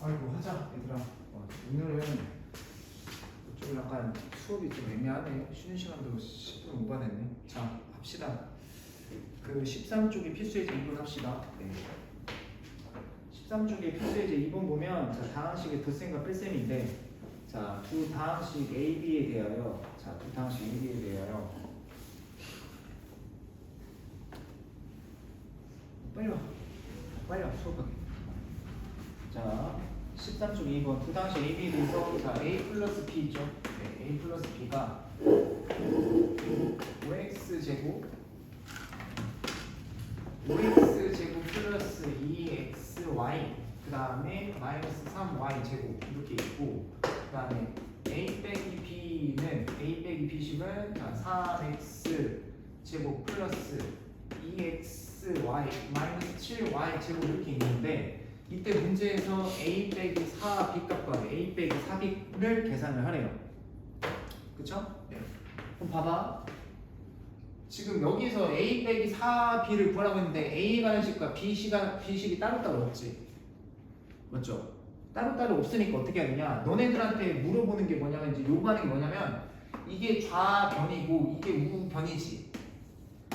아이고 하자 얘들아. 오늘은 좀 약간 수업이 좀 애매하네. 쉬는 시간도 10분 오버됐네. 자 합시다. 그 13쪽이 필수예제 2번 합시다. 네. 13쪽의 필수예제 2번 보면 자 다항식의 덧셈과 뺄셈인데 자 두 다항식 A, B에 대하여 두 다항식 A, B에 대하여 빨리 와 수업하게. 자 13쪽 2번 두 다항식 A, B에 대해서 자 A 플러스 B죠. 네, A 플러스 B가 5x 제곱 플러스 2xy 그 다음에 마이너스 3y 제곱 이렇게 있고 그 다음에 a 빼기 b는 a 빼기 b식은 3x 제곱 플러스 2xy 마이너스 7y 제곱 이렇게 있는데 이때 문제에서 a 빼기 4b 값과 a 빼기 4b를 계산을 하래요. 그쵸? 네. 그럼 봐봐. 지금 여기서 a 빼기 4b를 구하라고 했는데 a가 가는 식과 b식이 따로따로 없지. 맞죠? 따로따로 없으니까 어떻게 해야 되냐? 너네들한테 물어보는 게 뭐냐면 이제 요구하는 게 뭐냐면 이게 좌변이고 이게 우변이지.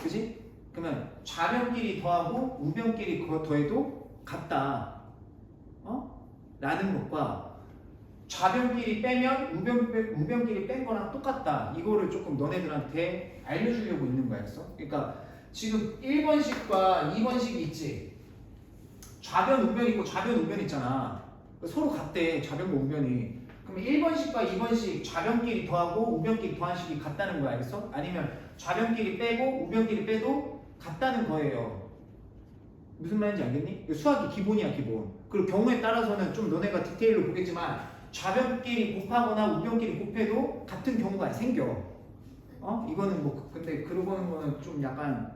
그지? 그러면 좌변끼리 더하고 우변끼리 더해도 같다. 라는 것과 좌변끼리 빼면 우변끼리 뺀 거랑 똑같다. 이거를 조금 너네들한테 알려주려고 있는 거였어. 그러니까 지금 1번식과 2번식이 있지. 좌변 우변 있고 좌변 우변 있잖아. 서로 같대. 좌변과 우변이. 그럼 1번식과 2번식 좌변끼리 더하고 우변끼리 더한 식이 같다는 거야. 알겠어? 아니면 좌변끼리 빼고 우변끼리 빼도 같다는 거예요. 무슨 말인지 알겠니? 수학이 기본이야 기본. 그리고 경우에 따라서는 좀 너네가 디테일로 보겠지만 좌변끼리 곱하거나 우변끼리 곱해도 같은 경우가 생겨. 이거는 뭐 근데 그러는 거는 좀 약간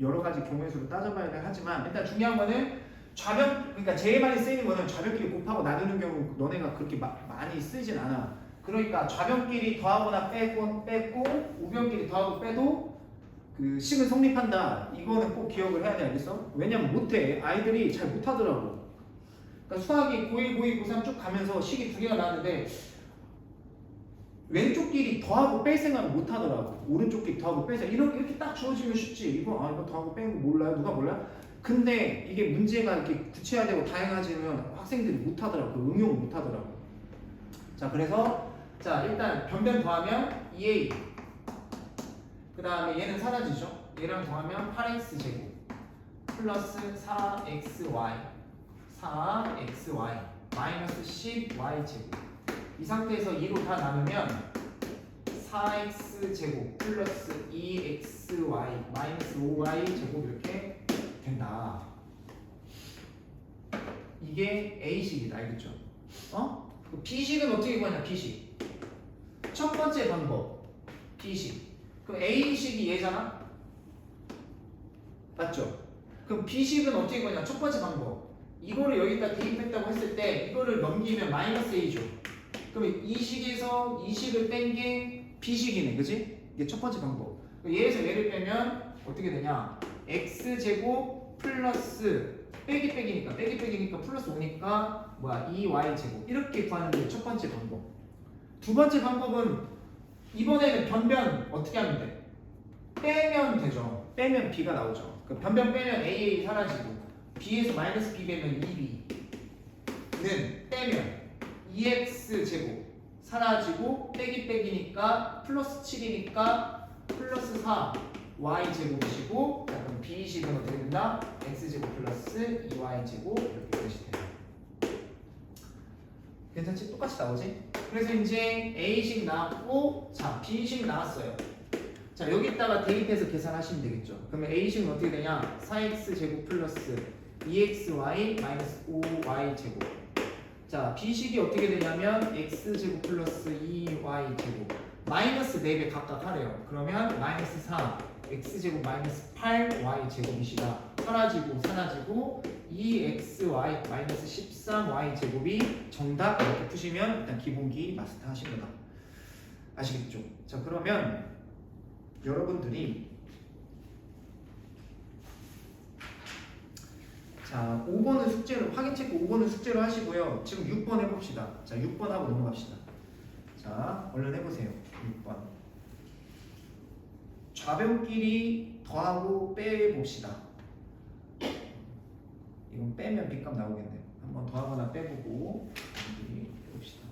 여러 가지 경우의 수로 따져봐야 하지만 일단 중요한 거는 그러니까 제일 많이 쓰이는 거는 좌변끼리 곱하고 나누는 경우 너네가 그렇게 많이 쓰진 않아. 그러니까 좌변끼리 더하거나 빼고 우변끼리 더하고 빼도 그 식은 성립한다. 이거는 꼭 기억을 해야 돼. 알겠어? 왜냐면 못해. 아이들이 잘 못하더라고. 그러니까 수학이 고1, 고2, 고3 쭉 가면서 식이 두 개가 나왔는데 왼쪽끼리 더하고 뺄 생각을 못하더라고. 오른쪽끼리 더하고 뺄 생각. 이렇게 딱 주어지면 쉽지. 이거 더하고 빼는 거 몰라요? 누가 몰라요? 근데 이게 문제가 이렇게 구체화되고 다양해지면 학생들이 못하더라고. 응용을 못하더라고. 자 그래서 자 일단 변변 더하면 2a 그 다음에 얘는 사라지죠. 얘랑 더하면 8x제곱 플러스 4xy 마이너스 10y제곱. 이 상태에서 2로 다 나누면 4x제곱 플러스 2xy 마이너스 5y제곱 이렇게 된다. 이게 A식이다. 알겠죠? B식은 어떻게 구하냐? B식 첫 번째 방법 B식. 그럼 A식이 얘잖아? 맞죠? 그럼 B식은 어떻게 구하냐? 첫 번째 방법 이거를 여기다 대입했다고 했을 때 이거를 넘기면 마이너스 A죠. 그럼 이 식에서 이 식을 뺀 게 B식이네. 그지? 이게 첫 번째 방법. 얘에서 얘를 빼면 어떻게 되냐? X제곱 플러스 빼기니까 플러스 5니까 뭐야? 2y제곱 이렇게 구하는 게 첫 번째 방법. 두 번째 방법은 이번에는 변변 어떻게 하면 돼? 빼면 되죠. 빼면 B가 나오죠. 그 변변 빼면 AA 사라지고 B에서 마이너스 B 빼면 2B는 빼면 2x제곱 사라지고 빼기니까 플러스 7이니까 플러스 4y제곱이시고 그럼 B식은 어떻게 된다? x제곱 플러스 2y제곱 이렇게 표시 돼요. 괜찮지? 똑같이 나오지? 그래서 이제 A식 나왔고 자 B식 나왔어요. 자 여기다가 대입해서 계산하시면 되겠죠. 그러면 A식은 어떻게 되냐? 4x제곱 플러스 2xy 마이너스 5y제곱. 자 B식이 어떻게 되냐면 x제곱 플러스 2y제곱 마이너스 4배 각각 하래요. 그러면 마이너스 4 x제곱 마이너스 8y제곱이시다. 사라지고 2xy 마이너스 13y제곱이 정답. 이렇게 푸시면 일단 기본기 마스터 하신 거다. 아시겠죠? 자 그러면 여러분들이 자, 5번은 숙제로 확인 체크 5번은 숙제로 하시고요. 지금 6번 해봅시다. 자, 6번 하고 넘어갑시다. 자, 얼른 해보세요. 6번. 좌변끼리 더하고 빼봅시다. 이건 빼면 빗값 나오겠네요. 한번 더하거나 빼보고 좌변끼리 빼봅시다.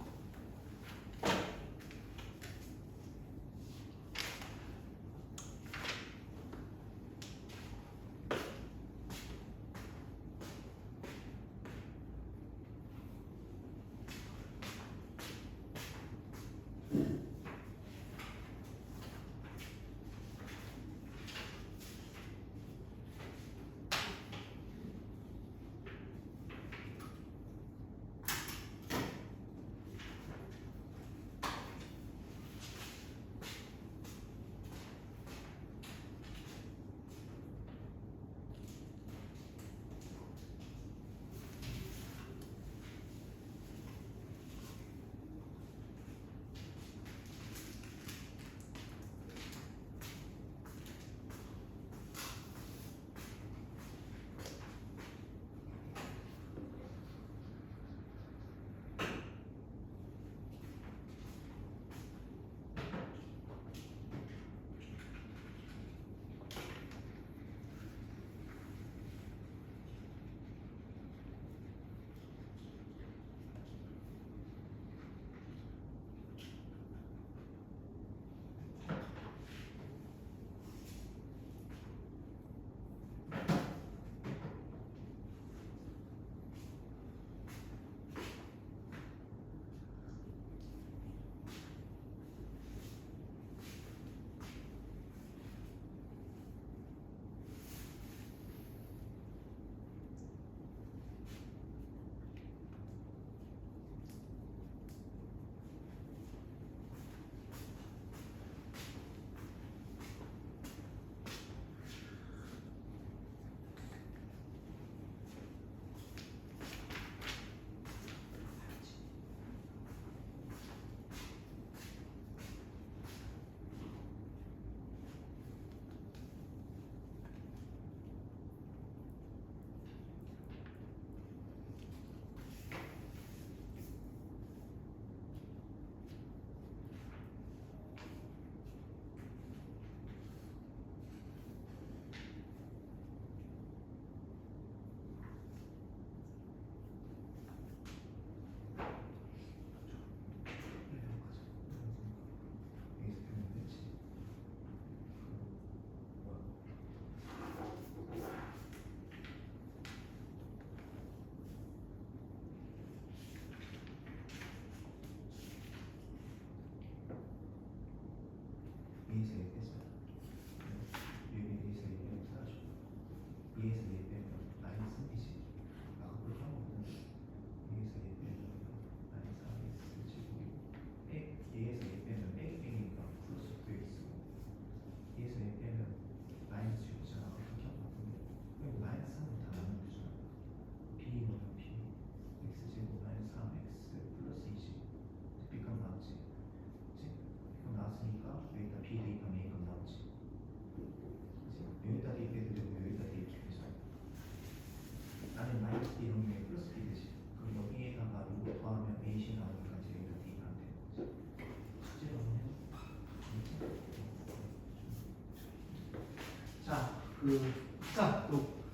자, 또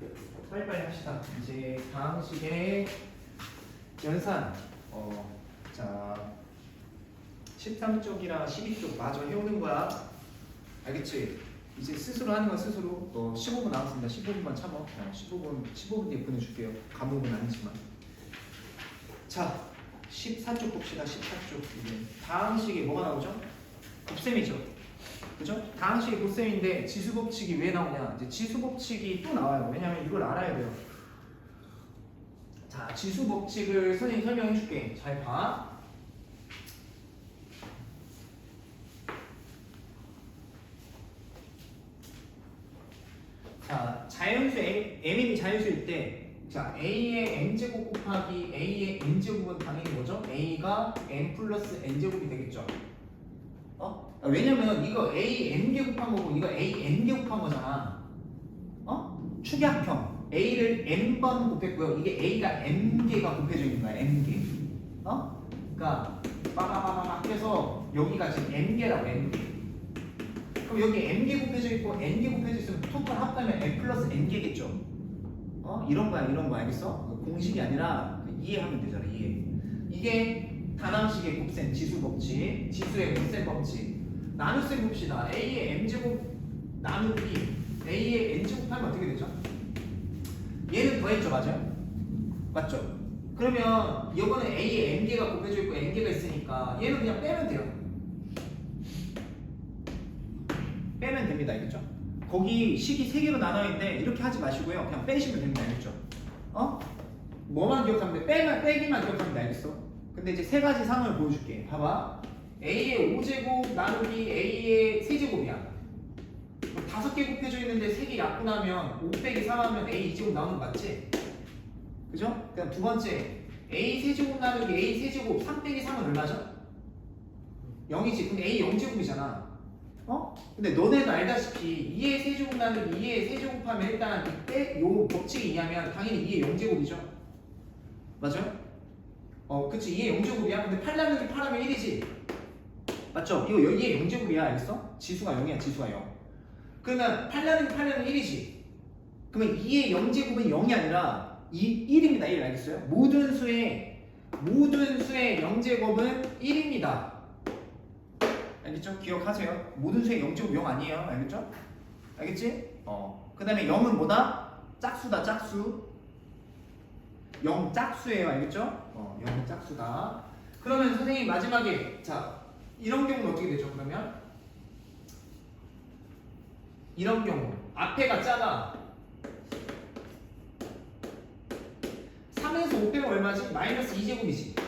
빨리빨리 합시다. 이제 다음 시계 연산. 자, 13쪽이랑 12쪽 마저 해오는 거야. 알겠지? 이제 스스로 하는 건 스스로. 15분 남았습니다. 15분만 참아. 15분 뒤에 보내줄게요. 과목은 아니지만. 자, 14쪽 봅시다. 14쪽. 이제 다음 시계 뭐가 나오죠? 곱셈이죠. 그죠? 다음 식이 곱셈인데 지수법칙이 왜 나오냐? 이제 지수법칙이 또 나와요. 왜냐면 이걸 알아야 돼요. 자, 지수법칙을 선생님이 설명해 줄게. 잘 봐. 자, 자연수 m이 자연수일 때, 자, a의 n제곱 곱하기 a의 n제곱은 당연히 뭐죠? a가 n 플러스 n제곱이 되겠죠. 왜냐면 이거 a n 개 곱한 거고 이거 a n 개 곱한 거잖아. 축약형. A를 n번 곱했고요. 이게 A가 n개가 곱해져 있는 거야. n개. 그러니까 빠바바바박 해서 여기가 지금 n개라고 n개. 그럼 여기 n개 곱해져 있고 n개 곱해져 있으면 토탈 합하면 n 플러스 n개겠죠. 이런 거야 알겠어? 공식이 아니라 이해하면 되잖아. 이해. 이게 다항식의 곱셈 지수 법칙, 지수의 곱셈 법칙. 나눗셈 봅시다. A의 m제곱 나누기 A의 n제곱 하면 어떻게 되죠? 얘는 더했죠, 맞아요? 맞죠? 그러면 이거는 A에 n개가 곱해져 있고 n개가 있으니까 얘는 그냥 빼면 돼요. 빼면 됩니다, 알겠죠? 거기 식이 3개로 나눠 있는데 이렇게 하지 마시고요. 그냥 빼시면 됩니다, 알겠죠? 뭐만 기억하면 돼? 빼기만 기억하면 돼, 알겠어? 근데 이제 3가지 상황을 보여줄게. 봐봐. A의 5제곱 나누기 A의 세제곱이야. 5개 곱해져 있는데 3개 약분하면 5 빼기 3 하면 A 2제곱 나오는 거 맞지? 그죠? 그다음 두 번째 A 세제곱 나누기 A 세제곱 3 빼기 3은 얼마죠? 0이지. 그럼 A 0제곱이잖아. 근데 너네는 알다시피 2의 세제곱 나누기 2의 세제곱 하면 일단 이때 요 법칙에 의하면 당연히 2의 0제곱이죠. 맞아요? 그치. 2의 0제곱이야. 근데 8 나누기 8 하면 1이지. 맞죠? 이거 2의 0제곱이야. 알겠어? 지수가 0이야. 지수가 0. 그러면 8 나누기 8은 1이지. 그러면 2의 0제곱은 0이 아니라 1입니다. 1. 알겠어요? 모든 수의 0제곱은 1입니다. 알겠죠? 기억하세요. 모든 수의 0제곱 0 아니에요. 알겠죠? 알겠지? 그 다음에 0은 뭐다? 짝수다. 짝수. 0 짝수예요. 알겠죠? 0 짝수다. 그러면 선생님 마지막에 자 이런 경우는 어떻게 되죠? 그러면 이런 경우 앞에가 작아. 3에서 5 빼면 얼마지? 마이너스 2제곱이지.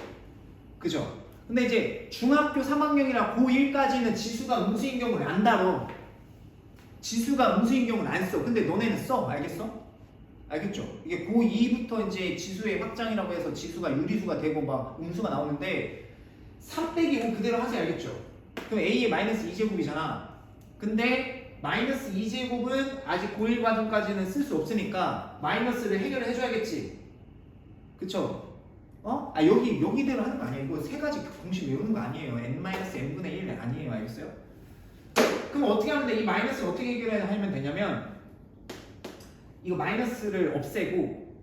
그죠? 근데 이제 중학교 3학년이나 고1까지는 지수가 음수인 경우는 안 다뤄. 지수가 음수인 경우는 안 써. 근데 너네는 써. 알겠어? 알겠죠? 이게 고2부터 이제 지수의 확장이라고 해서 지수가 유리수가 되고 막 음수가 나오는데 3 빼기 5 그대로 하지. 알겠죠? 그럼 A의 마이너스 2제곱이잖아. 근데 마이너스 2제곱은 아직 고1 과정까지는 쓸 수 없으니까 마이너스를 해결을 해줘야겠지. 그쵸? 여기대로 하는 거 아니에요. 이거 3가지 공식 외우는 거 아니에요. n-n분의 1 아니에요. 알겠어요? 그럼 어떻게 하면 돼? 이 마이너스를 어떻게 해결하면 되냐면 이거 마이너스를 없애고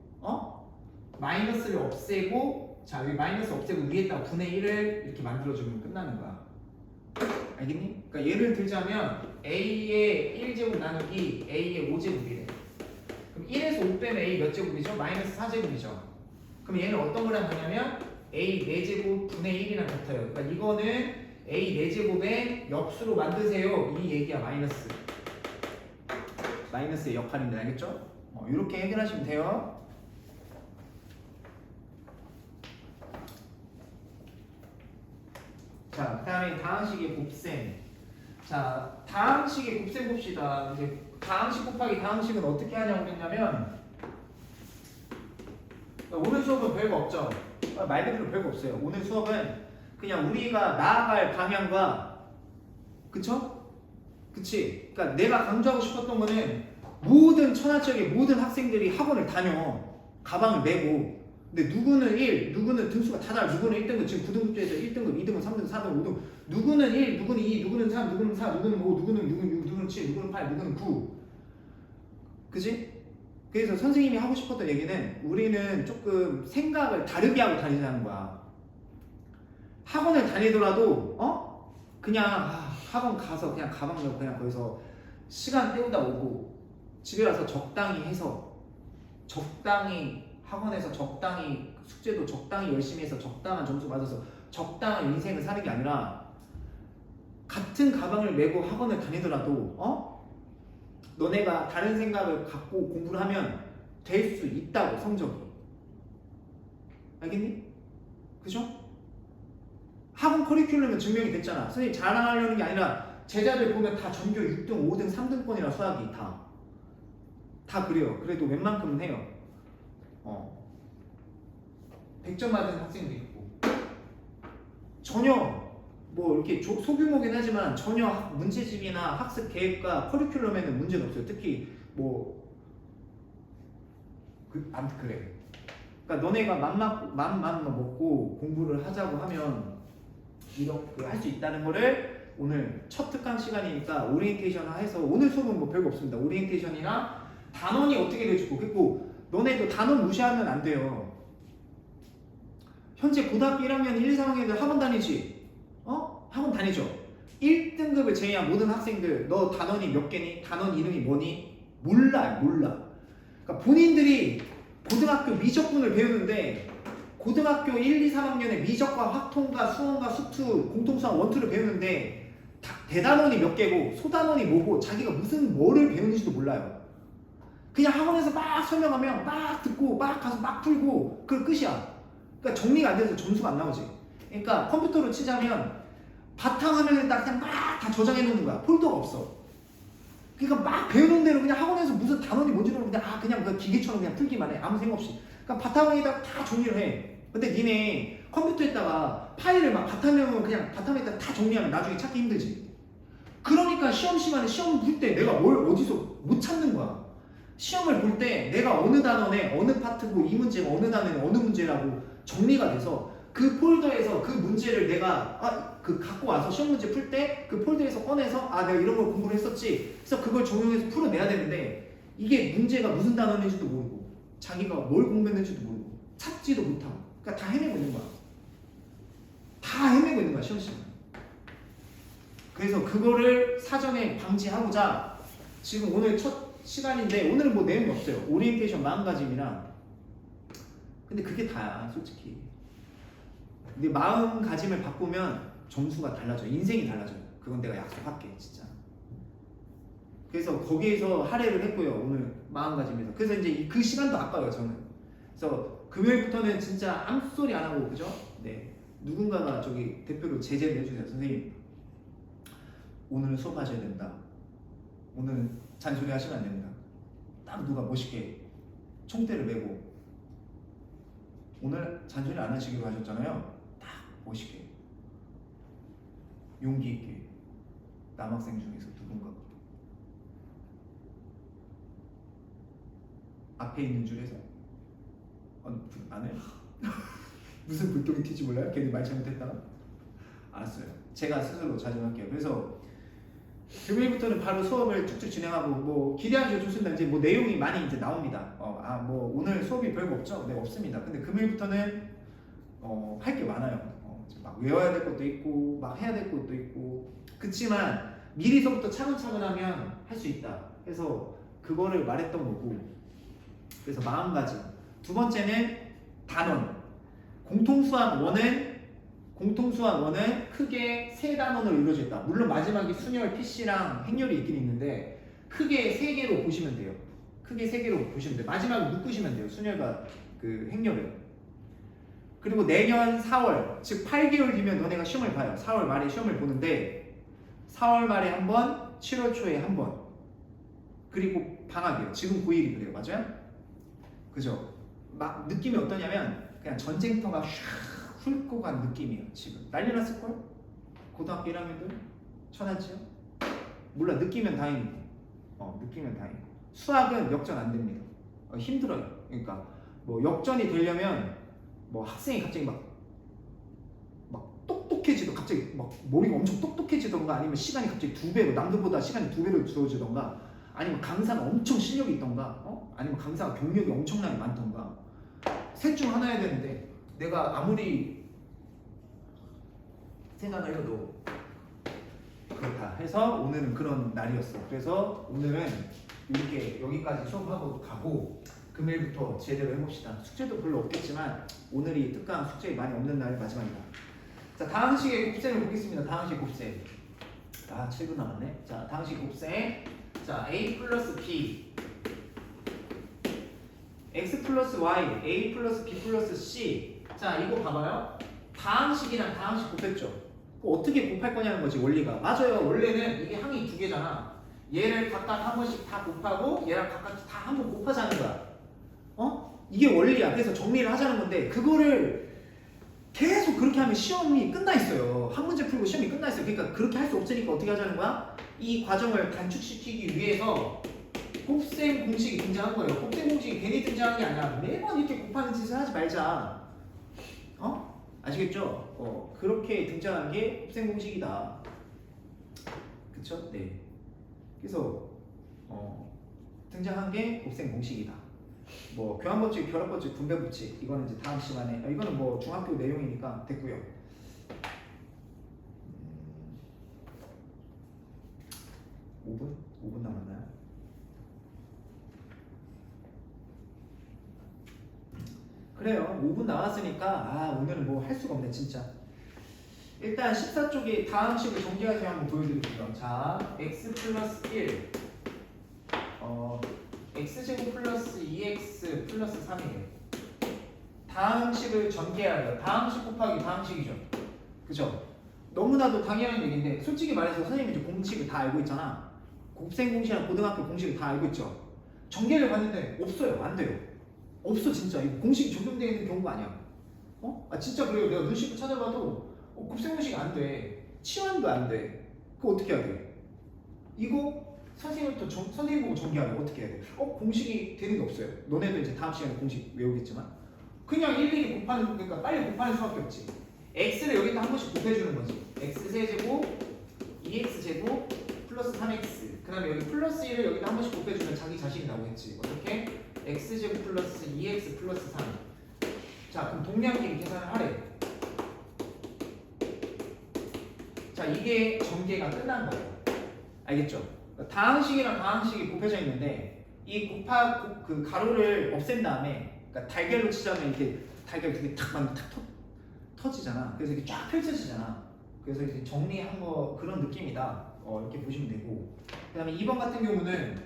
마이너스를 없애고 자 여기 마이너스 없애고 위에다가 분의 1을 이렇게 만들어주면 끝나는 거야. 알겠니? 그러니까 예를 들자면 A의 1제곱 나누기 A의 5제곱이래. 그럼 1에서 5 빼면 A 몇 제곱이죠? 마이너스 4제곱이죠. 그럼 얘는 어떤 거랑 같냐면 A 4제곱 분의 1이랑 같아요. 그러니까 이거는 A 4제곱의 역수로 만드세요. 이 얘기야. 마이너스의 역할인데 알겠죠? 이렇게 해결하시면 돼요. 자, 그 다음에 다항식의 곱셈. 자, 다항식의 곱셈 봅시다. 이제 다항식 곱하기 다항식은 어떻게 하냐고 그랬냐면 오늘 수업은 별거 없죠? 말 그대로 별거 없어요. 오늘 수업은 그냥 우리가 나아갈 방향과 그쵸? 그치? 그러니까 내가 강조하고 싶었던 거는 모든 천하지역의 모든 학생들이 학원을 다녀. 가방을 메고. 근데 누구는 1, 누구는 등수가 다 달라. 누구는 1등급, 지금 9등급 중에서 1등급, 2등급, 3등급, 4등급, 5등급. 누구는 1, 누구는 2, 누구는 3, 누구는 4, 누구는 5, 누구는 6, 누구는 7, 누구는 8, 누구는 9. 그치? 그래서 선생님이 하고 싶었던 얘기는 우리는 조금 생각을 다르게 하고 다니자는 거야. 학원을 다니더라도 그냥 학원 가서 그냥 가방 메고 그냥 거기서 시간 때우다 오고 집에 와서 적당히 해서 적당히 학원에서 적당히 숙제도 적당히 열심히 해서 적당한 점수 받아서 적당한 인생을 사는 게 아니라 같은 가방을 메고 학원을 다니더라도 너네가 다른 생각을 갖고 공부를 하면 될 수 있다고. 성적이. 알겠니? 그죠? 학원 커리큘럼은 증명이 됐잖아. 선생님 자랑하려는 게 아니라 제자들 보면 다 전교 6등, 5등, 3등권이라 수학이 다 그래요. 그래도 웬만큼은 해요. 100점 맞은 학생도 있고 전혀 뭐 이렇게 소규모긴 하지만 전혀 문제집이나 학습 계획과 커리큘럼에는 문제는 없어요. 특히 뭐 아무튼 그래. 그러니까 너네가 맘만 먹고 공부를 하자고 하면 이렇게 할 수 있다는 거를 오늘 첫 특강 시간이니까 오리엔테이션 해서 오늘 수업은 뭐 별거 없습니다. 오리엔테이션이랑 단원이 어떻게 돼주고 그리고 너네도 단원 무시하면 안 돼요. 현재 고등학교 1학년 1, 2, 3학년들 학원 다니지? 학원 다니죠? 1등급을 제외한 모든 학생들 너 단원이 몇 개니? 단원 이름이 뭐니? 몰라. 그러니까 본인들이 고등학교 미적분을 배우는데 고등학교 1, 2, 3학년에 미적과 확통과 수원과 수투, 공통수학 원투를 배우는데 대단원이 몇 개고 소단원이 뭐고 자기가 무슨 뭐를 배우는지도 몰라요. 그냥 학원에서 막 설명하면 막 듣고 막 가서 막 풀고 그걸 끝이야. 그러니까 정리가 안 돼서 점수가 안 나오지. 그러니까 컴퓨터로 치자면 바탕화면에다 그냥 막 다 저장해 놓는 거야. 폴더가 없어. 그러니까 막 배우는 대로 그냥 학원에서 무슨 단원이 뭔지도 모르고 그냥 그 기계처럼 그냥 풀기만 해. 아무 생각 없이. 그러니까 바탕에다 다 정리를 해. 근데 니네 컴퓨터에다가 파일을 막 바탕화면으로 그냥 바탕에다 다 정리하면 나중에 찾기 힘들지. 그러니까 시험 시간에 시험 볼 때 내가 뭘 어디서 못 찾는 거야. 시험을 볼 때 내가 어느 단원에 어느 파트고 이 문제가 어느 단원에 어느 문제라고 정리가 돼서 그 폴더에서 그 문제를 내가 갖고 와서 시험 문제 풀 때 그 폴더에서 꺼내서 내가 이런 걸 공부를 했었지. 그래서 그걸 적용해서 풀어내야 되는데 이게 문제가 무슨 단원인지도 모르고 자기가 뭘 공부했는지도 모르고 찾지도 못하고 그러니까 다 헤매고 있는 거야. 다 헤매고 있는 거야 시험 시간. 그래서 그거를 사전에 방지하고자 지금 오늘 첫 시간인데 오늘은 뭐 내용이 없어요. 오리엔테이션 마음가짐이랑 근데 그게 다야 솔직히. 근데 마음가짐을 바꾸면 점수가 달라져. 인생이 달라져요. 그건 내가 약속할게 진짜. 그래서 거기에서 할애를 했고요. 오늘 마음가짐에서. 그래서 이제 그 시간도 아까워요 저는. 그래서 금요일부터는 진짜 아무 소리 안 하고 그죠? 네. 누군가가 저기 대표로 제재를 해주세요. 선생님 오늘은 수업하셔야 된다. 오늘은 잔소리 하시면 안 됩니다. 딱 누가 멋있게 총대를 메고 오늘 잔소리 안 하시기로 하셨잖아요. 딱 멋있게 용기 있게 남학생 중에서 누군가 앞에 있는 줄에서 안 해요? 무슨 불똥이 튀지 몰라요? 괜히 말 잘못했다가 알았어요. 제가 스스로 자정할게요. 그래서 금요일부터는 바로 수업을 쭉쭉 진행하고 뭐 기대하셔도 좋습니다. 이제 뭐 내용이 많이 이제 나옵니다. 뭐 오늘 수업이 별거 없죠? 네 없습니다. 근데 금요일부터는 할 게 많아요. 막 외워야 될 것도 있고 막 해야 될 것도 있고 그치만 미리서부터 차근차근 하면 할 수 있다. 그래서 그거를 말했던 거고 그래서 마음가짐. 두 번째는 단원. 공통수학 1은 크게 세 단원으로 이루어져 있다. 물론 마지막에 순열, PC랑 행렬이 있긴 있는데 크게 세 개로 보시면 돼요. 크게 세 개로 보시면 돼요. 마지막에 묶으시면 돼요. 순열과 그 행렬을. 그리고 내년 4월, 즉 8개월 뒤면 너네가 시험을 봐요. 4월 말에 시험을 보는데 4월 말에 한 번, 7월 초에 한 번. 그리고 방학이에요. 지금 9일이 그래요. 맞아요? 그죠? 막 느낌이 어떠냐면 그냥 전쟁터가 샥 훑고 간 느낌이에요. 지금 난리 났을걸? 고등학교 1학년들? 천하지요? 몰라. 느끼면 다행이고 느끼면 다행이고 수학은 역전 안 됩니다. 힘들어요. 그러니까 뭐 역전이 되려면 뭐 학생이 갑자기 막 똑똑해지던 갑자기 막 머리가 엄청 똑똑해지던가 아니면 시간이 갑자기 2배로 남들보다 시간이 2배로 주어지던가 아니면 강사가 엄청 실력이 있던가 아니면 강사가 경력이 엄청나게 많던가 셋 중 하나여야 되는데 내가 아무리 생각을 해도 그렇다 해서 오늘은 그런 날이었어. 그래서 오늘은 이렇게 여기까지 수업하고 가고 금요일부터 제대로 해봅시다. 숙제도 별로 없겠지만 오늘이 특강 숙제 많이 없는 날이 마지막이다. 자, 다항식의 곱셈을 보겠습니다. 다항식 곱셈. 7분 남았네. 자, 다항식 곱셈. 자, a 플러스 b x 플러스 y a 플러스 b 플러스 c. 자, 이거 봐봐요. 다항식이랑 다항식 곱했죠. 어떻게 곱할 거냐는 거지 원리가. 맞아요. 원래는 이게 항이 두 개잖아. 얘를 각각 한 번씩 다 곱하고 얘랑 각각 다 한 번 곱하자는 거야. 이게 원리야. 그래서 정리를 하자는 건데 그거를 계속 그렇게 하면 시험이 끝나 있어요. 한 문제 풀고 시험이 끝나 있어요. 그러니까 그렇게 할 수 없으니까 어떻게 하자는 거야? 이 과정을 단축시키기 위해서 곱셈 공식이 등장한 거예요. 곱셈 공식이 괜히 등장한 게 아니라 매번 이렇게 곱하는 짓을 하지 말자. 아시겠죠? 그렇게 등장한 게 곱셈 공식이다. 그쵸? 네. 그래서 등장한 게 곱셈 공식이다. 뭐 교환법칙, 결합법칙, 분배법칙 이거는 이제 다음 시간에 이거는 뭐 중학교 내용이니까 됐고요. 5분 남았나요? 그래요. 5분 나왔으니까 오늘은 뭐 할 수가 없네 진짜. 일단 14쪽에 다항식을 정리해서 한번 보여드릴게요. 자, x 플러스 1 x제곱 플러스 2x 플러스 3이에요. 다항식을 전개하여 다항식 곱하기 다항식이죠. 그죠? 너무나도 당연한 얘기인데 솔직히 말해서 선생님이 이제 공식을 다 알고 있잖아. 곱셈 공식이랑 고등학교 공식을 다 알고 있죠. 전개를 봤는데 없어요. 안 돼요. 없어 진짜. 이거 공식이 적용되어 있는 경우가 아니야. 진짜 그래요. 내가 눈 씻고 찾아봐도 곱셈 공식이 안 돼. 치환도 안 돼. 그거 어떻게 해야 돼? 이거 선생님 보고 전개하려고 어떻게 해야 돼? 공식이 되는 게 없어요. 너네도 이제 다음 시간에 공식 외우겠지만 그냥 일일이 곱하는 그러니까 빨리 곱하는 수밖에 없지. x를 여기다 한 번씩 곱해주는 거지. x 세제곱 2x 제곱 플러스 3x 그 다음에 여기 플러스 1을 여기다 한 번씩 곱해주면 자기 자신이 나오겠지. 어떻게? x제곱 플러스 2x 플러스 3. 자 그럼 동량끼리 계산을 하래. 자 이게 전개가 끝난 거예요. 알겠죠? 다항식이랑 다항식이 곱해져 있는데 이 그 가로를 없앤 다음에 그러니까 달걀로 치자면 이렇게 달걀 두 개 탁 터지잖아. 그래서 이렇게 쫙 펼쳐지잖아. 그래서 이제 정리한 거 그런 느낌이다. 이렇게 보시면 되고. 그다음에 2번 같은 경우는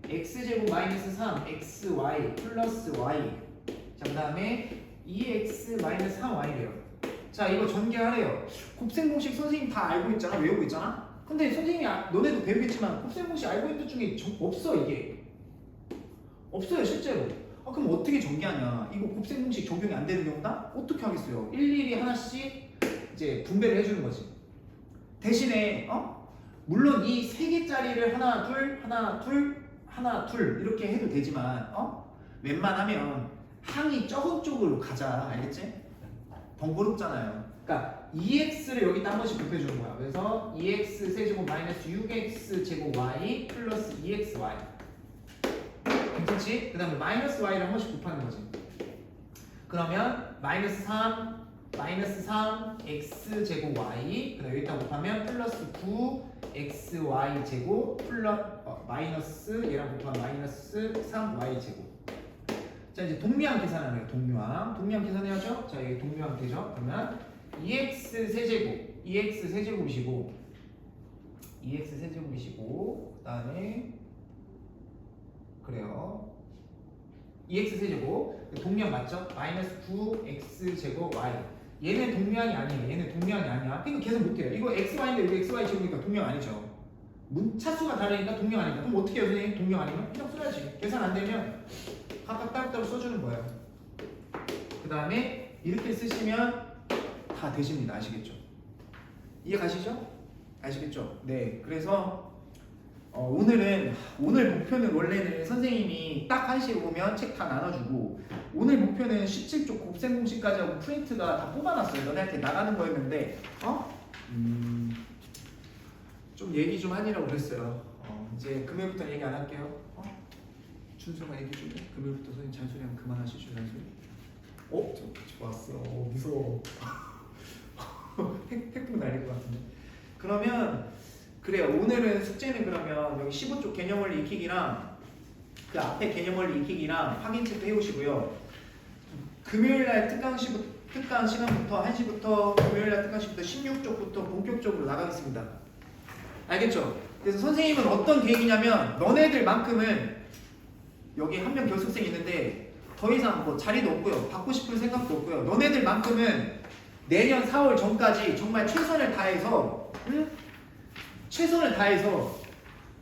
x제곱 마이너스 3 xy 플러스 y. 자 그다음에 2x 마이너스 3y래요. 자 이거 전개하래요. 곱셈 공식 선생님 다 알고 있잖아. 외우고 있잖아. 근데 선생님이 너네도 배우겠지만 곱셈 공식 알고 있는 것 중에 없어. 이게 없어요 실제로. 그럼 어떻게 전개하냐? 이거 곱셈 공식 적용이 안 되는 경우다? 어떻게 하겠어요? 일일이 하나씩 이제 분배를 해주는 거지. 대신에 물론 이 세 개짜리를 하나 둘 이렇게 해도 되지만 웬만하면 항이 적은 쪽으로 가자. 알겠지? 번거롭잖아요. 그러니까 2x를 여기다 한 번씩 곱해주는 거야. 그래서 2x 세제곱 마이너스 6x 제곱 y 플러스 2xy. 괜찮지? 그 다음에 마이너스 y를 한 번씩 곱하는 거지. 그러면 마이너스 3 x 제곱 y 그 다음에 여기다 곱하면 플러스 9 xy 제곱 플러스 마이너스 얘랑 곱하면 마이너스 3y 제곱. 자 이제 동류항 계산하는 거예요. 동류항 계산해야죠. 자 여기 동류항 되죠. 그러면 2x 세제곱이시고 그 다음에 그래요. 2x 세제곱 동류항 맞죠? 마이너스 9x 제곱 y. 얘는 동류항이 아니에요. 그러니까 계산 못해요. 이거 xy인데 여기 xy 제곱이니까 동류항 아니죠. 차수가 다르니까 동류항 아니니까. 그럼 어떻게 해요 선생님? 동류항 아니면 그냥 써야지. 계산 안 되면 각각 따로따로 써주는 거예요. 그 다음에 이렇게 쓰시면 다 되십니다. 아시겠죠? 이해 가시죠? 아시겠죠? 네. 그래서 오늘 목표는 원래는 선생님이 딱 1시에 오면 책 다 나눠주고 오늘 목표는 17쪽 곱셈 공식까지 하고 프린트가 다 뽑아놨어요. 너네한테 나가는 거였는데 좀 얘기 좀 하니라고 그랬어요. 이제 금요일부터 얘기 안 할게요. 준수가 얘기 좀 해. 금요일부터 선생님 잔소리하면 그만하시죠. 잔소리. 좋았어. 무서워. 핵폭 날릴 것 같은데. 그러면 그래요. 오늘은 숙제는 그러면 여기 15쪽 개념원리 익히기랑 그 앞에 개념원리 익히기랑 확인책도 해오시고요. 금요일날 특강 시간부터 1시부터 금요일날 특강 시부터 16쪽부터 본격적으로 나가겠습니다. 알겠죠? 그래서 선생님은 어떤 계획이냐면 너네들만큼은 여기 한 명 결석생 있는데 더 이상 뭐 자리도 없고요. 받고 싶은 생각도 없고요. 너네들만큼은 내년 4월 전까지 정말 최선을 다해서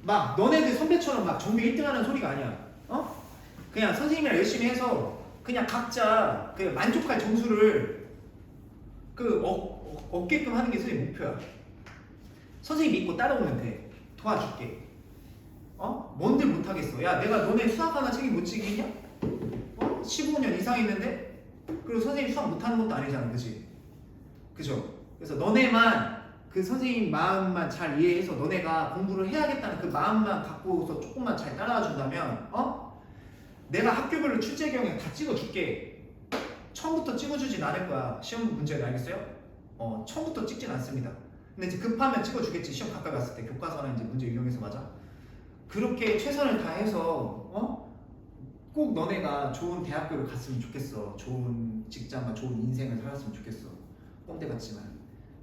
막 너네들 선배처럼 막 전교 1등하는 소리가 아니야. 그냥 선생님이랑 열심히 해서 그냥 각자 그 만족할 점수를 얻게끔 하는 게 선생님 목표야. 선생님 믿고 따라오면 돼. 도와줄게. 뭔들 못하겠어. 야, 내가 너네 수학 하나 책임 못 지겠냐? 15년 이상 했는데? 그리고 선생님 수학 못하는 것도 아니잖아, 그치? 그죠? 그래서 너네만 그 선생님 마음만 잘 이해해서 너네가 공부를 해야겠다는 그 마음만 갖고서 조금만 잘 따라와 준다면 내가 학교별로 출제 경향 다 찍어줄게. 처음부터 찍어주진 않을 거야. 시험 문제를 알겠어요? 처음부터 찍진 않습니다. 근데 이제 급하면 찍어주겠지. 시험 가까이 갔을 때 교과서나 이제 문제 유형에서 맞아. 그렇게 최선을 다해서 꼭 너네가 좋은 대학교를 갔으면 좋겠어. 좋은 직장과 좋은 인생을 살았으면 좋겠어. 꼰대 같지만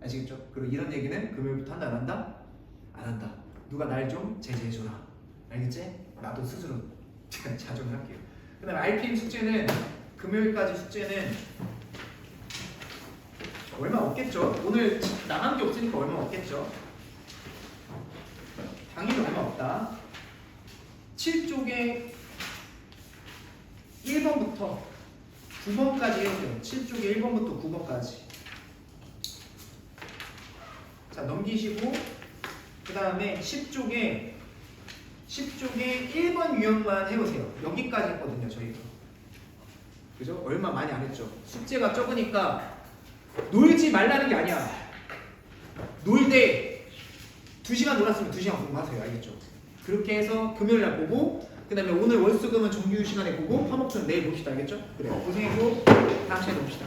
아시겠죠? 그리고 이런 얘기는 금요일부터 한다 안 한다? 안 한다. 누가 날 좀 제재해줘라. 알겠지? 나도 스스로 제가 자정을 할게요. 그 다음에 RPM 숙제는 금요일까지 숙제는 얼마 없겠죠? 오늘 나간 게 없으니까 얼마 없겠죠? 당연히 얼마 없다. 7쪽에 1번부터 9번까지 해주세요. 7쪽에 1번부터 9번까지. 자, 넘기시고 그 다음에 10쪽에 1번 유형만 해보세요. 여기까지 했거든요, 저희가. 그죠? 얼마 많이 안 했죠. 숙제가 적으니까 놀지 말라는 게 아니야. 놀되 2시간 놀았으면 2시간 공부하세요. 알겠죠? 그렇게 해서 금요일날 보고 그 다음에 오늘 월수금은 정규 시간에 보고 화목수는 내일 봅시다. 알겠죠? 그래요. 고생했고 다음 시간에 봅시다.